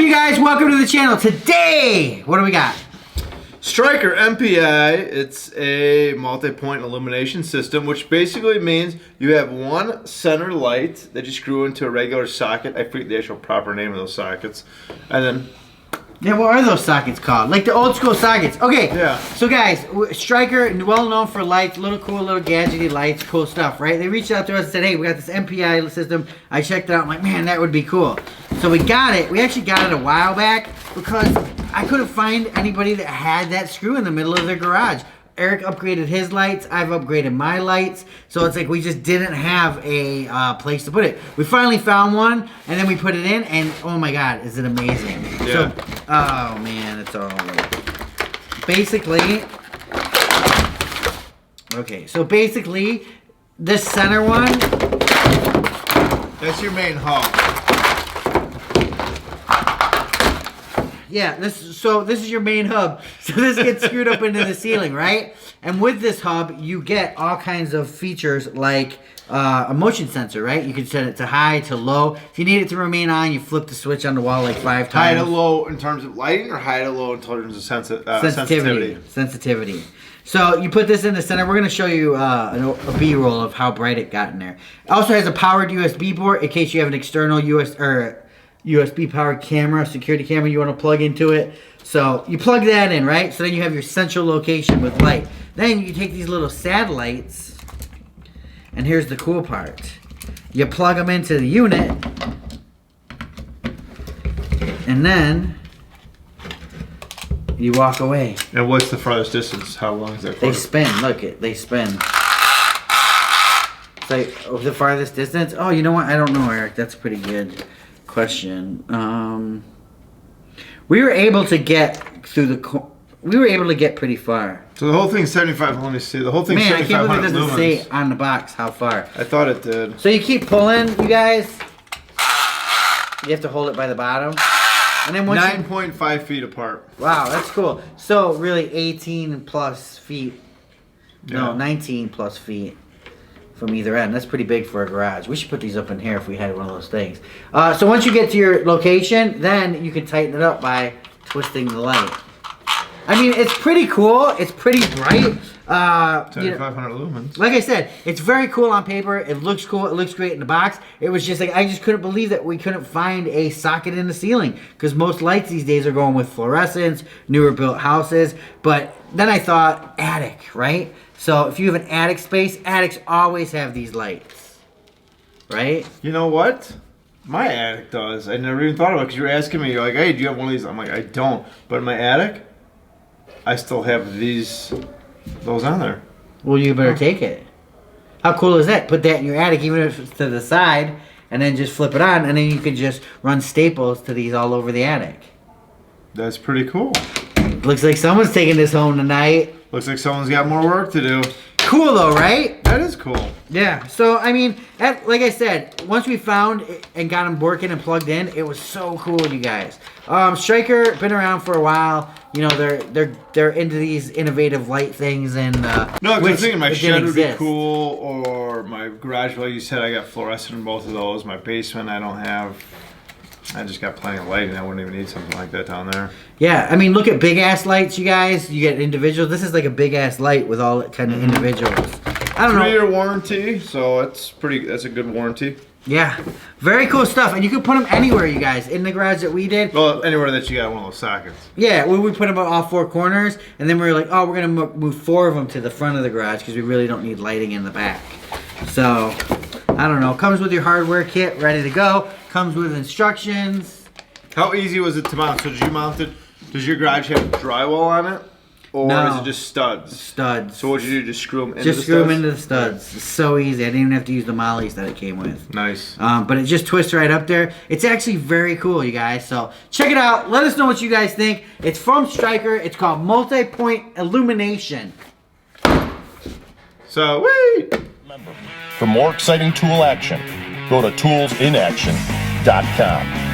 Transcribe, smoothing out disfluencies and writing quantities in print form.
you guys? Welcome to the channel. Today, what do we got? Striker MPI, it's a multi-point illumination system, which basically means you have one center light that you screw into a regular socket. I forget the actual proper name of those sockets. And then... Yeah, what are those sockets called? Like the old school sockets. Okay, yeah. So guys, Striker, well known for lights, little cool, little gadgety lights, cool stuff, right? They reached out to us and said, hey, we got this MPI system. I checked it out. I'm like, man, that would be cool. So we got it. We actually got it a while back because I couldn't find anybody that had that screw in the middle of their garage. Eric upgraded his lights. I've upgraded my lights. So it's like we just didn't have a place to put it. We finally found one, and then we put it in, and oh my God, is it amazing. Yeah. So, oh man, it's all basically, okay, so basically, this center one. That's your main hub. Yeah, this is your main hub. So this gets screwed up into the ceiling, right? And with this hub, you get all kinds of features like a motion sensor, right? You can set it to high, to low. If you need it to remain on, you flip the switch on the wall like 5 times. High to low in terms of lighting, or high to low in terms of sensitivity? Sensitivity. So you put this in the center. We're going to show you a B-roll of how bright it got in there. It also has a powered USB port in case you have an external USB powered camera, security camera you want to plug into it. So you plug that in, right? So then you have your central location with light. Then you take these little satellites, and here's the cool part. You plug them into the unit, and then you walk away. And what's the farthest distance? How long is that for? They spin. Look it. They spin. It's like the farthest distance. Oh, you know what? I don't know, Eric. That's a pretty good question. We were able to get through the. We were able to get pretty far. So the whole thing's 75. Let me see. The whole thing's 7,500 lumens. Man, I can't believe it doesn't say on the box how far. I thought it did. So you keep pulling, you guys. You have to hold it by the bottom. And then once 9.5 feet apart. Wow, that's cool. So really 18 plus feet. Yeah. No, 19 plus feet from either end. That's pretty big for a garage. We should put these up in here if we had one of those things. So once you get to your location, then you can tighten it up by twisting the light. I mean, it's pretty cool. It's pretty bright. 7,500 lumens. Like I said, it's very cool on paper. It looks cool. It looks great in the box. It was just like, I just couldn't believe that we couldn't find a socket in the ceiling, because most lights these days are going with fluorescents, newer built houses. But then I thought attic, right? So if you have an attic space, attics always have these lights, right? You know what? My attic does. I never even thought about it, because you were asking me, you're like, hey, do you have one of these? I'm like, I don't. But in my attic, I still have those on there. Well, you better take it. How cool is that? Put that in your attic, even if it's to the side, and then just flip it on, and then you can just run staples to these all over the attic. That's pretty cool. Looks like someone's taking this home tonight. Looks like someone's got more work to do. Cool though, right? That is cool. Yeah. So I mean, like I said, once we found it and got them working and plugged in, it was so cool, you guys. Striker been around for a while. You know, they're into these innovative light things, and no, I'm thinking my shed would be exist. cool, or my garage. Like you said, I got fluorescent in both of those. My basement, I don't have. I just got plenty of lighting. I wouldn't even need something like that down there. Yeah, I mean, look at big ass lights, you guys. You get individuals. This is like a big ass light with all kind of individuals. I don't know. 3-year warranty, so that's pretty. That's a good warranty. Yeah, very cool stuff, and you can put them anywhere, you guys. In the garage that we did. Well, anywhere that you got one of those sockets. Yeah, we put them at all 4 corners, and then we were like, oh, we're gonna move 4 of them to the front of the garage because we really don't need lighting in the back. So, I don't know. Comes with your hardware kit, ready to go. Comes with instructions. How easy was it to mount? So did you mount it? Does your garage have drywall on it? Or No. is it just studs? Studs. So what'd you do? Just screw them into Just the screw studs? them into the studs. It's so easy. I didn't even have to use the mollies that it came with. Nice. But it just twists right up there. It's actually very cool, you guys. So check it out. Let us know what you guys think. It's from Striker. It's called Multi-Point Illumination. So, wait! For more exciting tool action, go to toolsinaction.com.